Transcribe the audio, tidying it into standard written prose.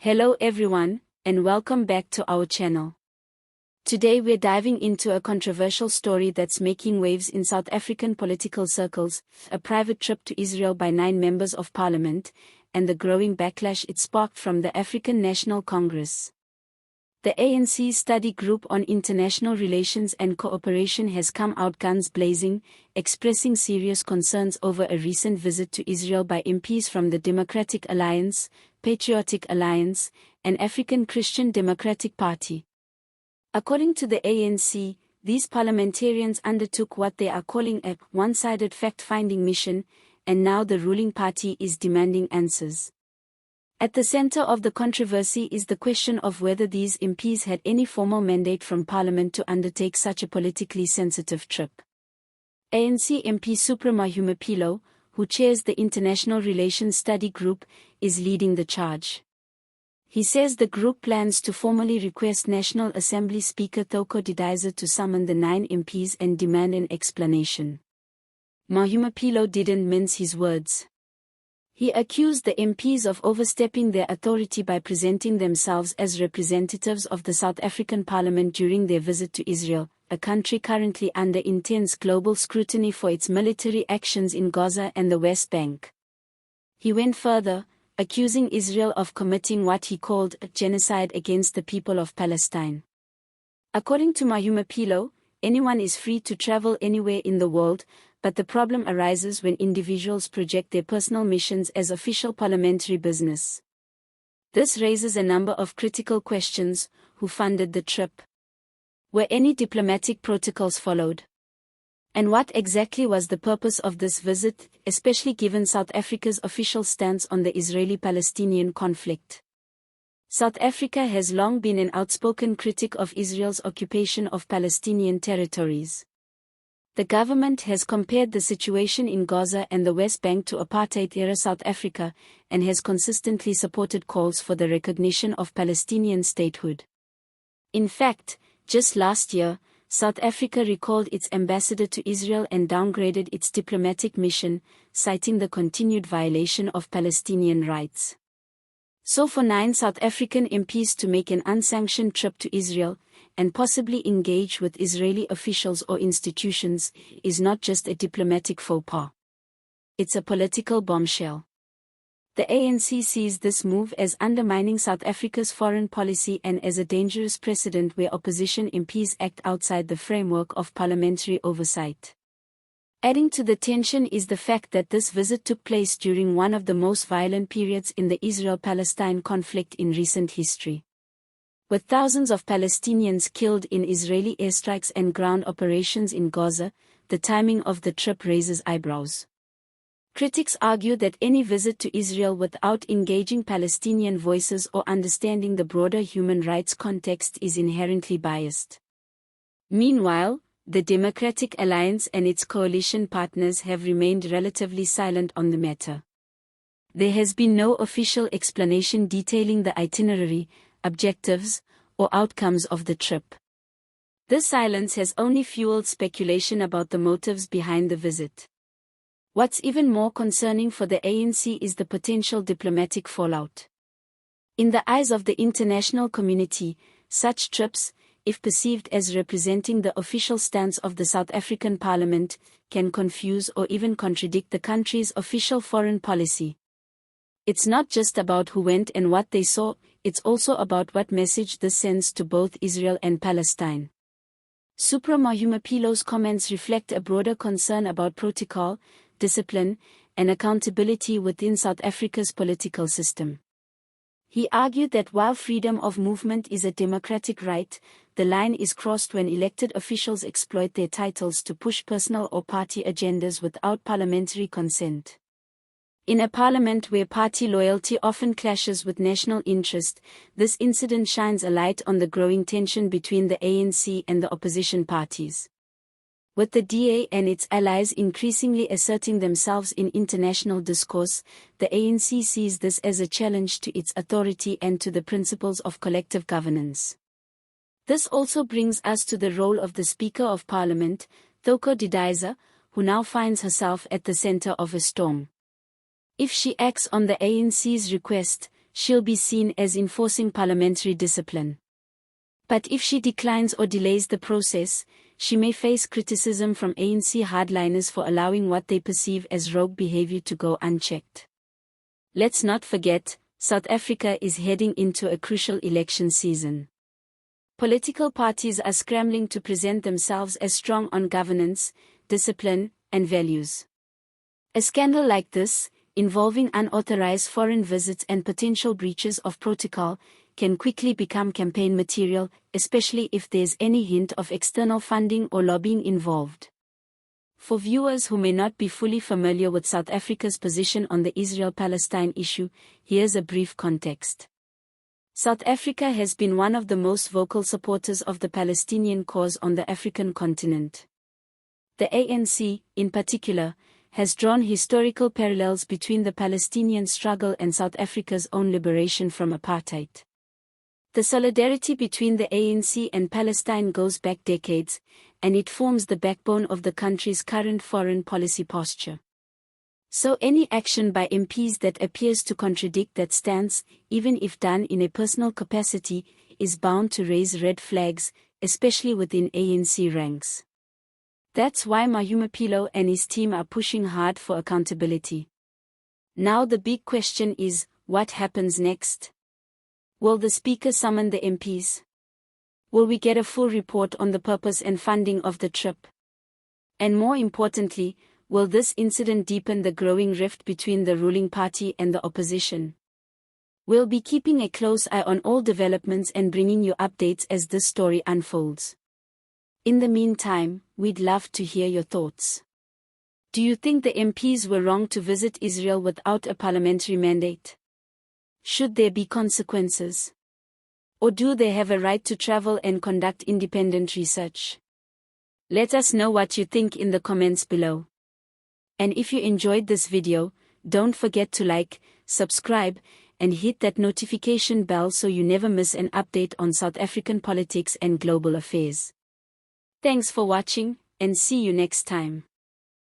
Hello everyone, and welcome back to our channel. Today we're diving into a controversial story that's making waves in South African political circles, a private trip to Israel by 9 members of parliament, and the growing backlash it sparked from the African National Congress. The ANC's study group on international relations and cooperation has come out guns blazing, expressing serious concerns over a recent visit to Israel by MPs from the Democratic Alliance, Patriotic Alliance, and African Christian Democratic Party. According to the ANC, these parliamentarians undertook what they are calling a one-sided fact-finding mission, and now the ruling party is demanding answers. At the center of the controversy is the question of whether these MPs had any formal mandate from Parliament to undertake such a politically sensitive trip. ANC MP Supra Mahumapelo, who chairs the International Relations Study Group, is leading the charge. He says the group plans to formally request National Assembly Speaker Thoko Didiza to summon the 9 MPs and demand an explanation. Mahumapelo didn't mince his words. He accused the MPs of overstepping their authority by presenting themselves as representatives of the South African Parliament during their visit to Israel, a country currently under intense global scrutiny for its military actions in Gaza and the West Bank. He went further, accusing Israel of committing what he called a genocide against the people of Palestine. According to Mahumapelo, anyone is free to travel anywhere in the world, but the problem arises when individuals project their personal missions as official parliamentary business. This raises a number of critical questions: who funded the trip? Were any diplomatic protocols followed? And what exactly was the purpose of this visit, especially given South Africa's official stance on the Israeli-Palestinian conflict? South Africa has long been an outspoken critic of Israel's occupation of Palestinian territories. The government has compared the situation in Gaza and the West Bank to apartheid-era South Africa, and has consistently supported calls for the recognition of Palestinian statehood. In fact, just last year, South Africa recalled its ambassador to Israel and downgraded its diplomatic mission, citing the continued violation of Palestinian rights. So for 9 South African MPs to make an unsanctioned trip to Israel, and possibly engage with Israeli officials or institutions, is not just a diplomatic faux pas. It's a political bombshell. The ANC sees this move as undermining South Africa's foreign policy and as a dangerous precedent where opposition MPs act outside the framework of parliamentary oversight. Adding to the tension is the fact that this visit took place during one of the most violent periods in the Israel-Palestine conflict in recent history. With thousands of Palestinians killed in Israeli airstrikes and ground operations in Gaza, the timing of the trip raises eyebrows. Critics argue that any visit to Israel without engaging Palestinian voices or understanding the broader human rights context is inherently biased. Meanwhile, the Democratic Alliance and its coalition partners have remained relatively silent on the matter. There has been no official explanation detailing the itinerary, objectives, or outcomes of the trip. This silence has only fueled speculation about the motives behind the visit. What's even more concerning for the ANC is the potential diplomatic fallout. In the eyes of the international community, such trips, if perceived as representing the official stance of the South African Parliament, can confuse or even contradict the country's official foreign policy. It's not just about who went and what they saw, it's also about what message this sends to both Israel and Palestine. Supra Mahumapelo's comments reflect a broader concern about protocol, discipline, and accountability within South Africa's political system. He argued that while freedom of movement is a democratic right, the line is crossed when elected officials exploit their titles to push personal or party agendas without parliamentary consent. In a parliament where party loyalty often clashes with national interest, this incident shines a light on the growing tension between the ANC and the opposition parties. With the DA and its allies increasingly asserting themselves in international discourse, the ANC sees this as a challenge to its authority and to the principles of collective governance. This also brings us to the role of the Speaker of Parliament, Thoko Didiza, who now finds herself at the center of a storm. If she acts on the ANC's request, she'll be seen as enforcing parliamentary discipline. But if she declines or delays the process, she may face criticism from ANC hardliners for allowing what they perceive as rogue behavior to go unchecked. Let's not forget, South Africa is heading into a crucial election season. Political parties are scrambling to present themselves as strong on governance, discipline, and values. A scandal like this, involving unauthorized foreign visits and potential breaches of protocol, can quickly become campaign material, especially if there's any hint of external funding or lobbying involved. For viewers who may not be fully familiar with South Africa's position on the Israel-Palestine issue, here's a brief context. South Africa has been one of the most vocal supporters of the Palestinian cause on the African continent. The ANC, in particular, has drawn historical parallels between the Palestinian struggle and South Africa's own liberation from apartheid. The solidarity between the ANC and Palestine goes back decades, and it forms the backbone of the country's current foreign policy posture. So any action by MPs that appears to contradict that stance, even if done in a personal capacity, is bound to raise red flags, especially within ANC ranks. That's why Mahumapelo and his team are pushing hard for accountability. Now the big question is, what happens next? Will the Speaker summon the MPs? Will we get a full report on the purpose and funding of the trip? And more importantly, will this incident deepen the growing rift between the ruling party and the opposition? We'll be keeping a close eye on all developments and bringing you updates as this story unfolds. In the meantime, we'd love to hear your thoughts. Do you think the MPs were wrong to visit Israel without a parliamentary mandate? Should there be consequences? Or do they have a right to travel and conduct independent research? Let us know what you think in the comments below. And if you enjoyed this video, don't forget to like, subscribe, and hit that notification bell so you never miss an update on South African politics and global affairs. Thanks for watching, and see you next time.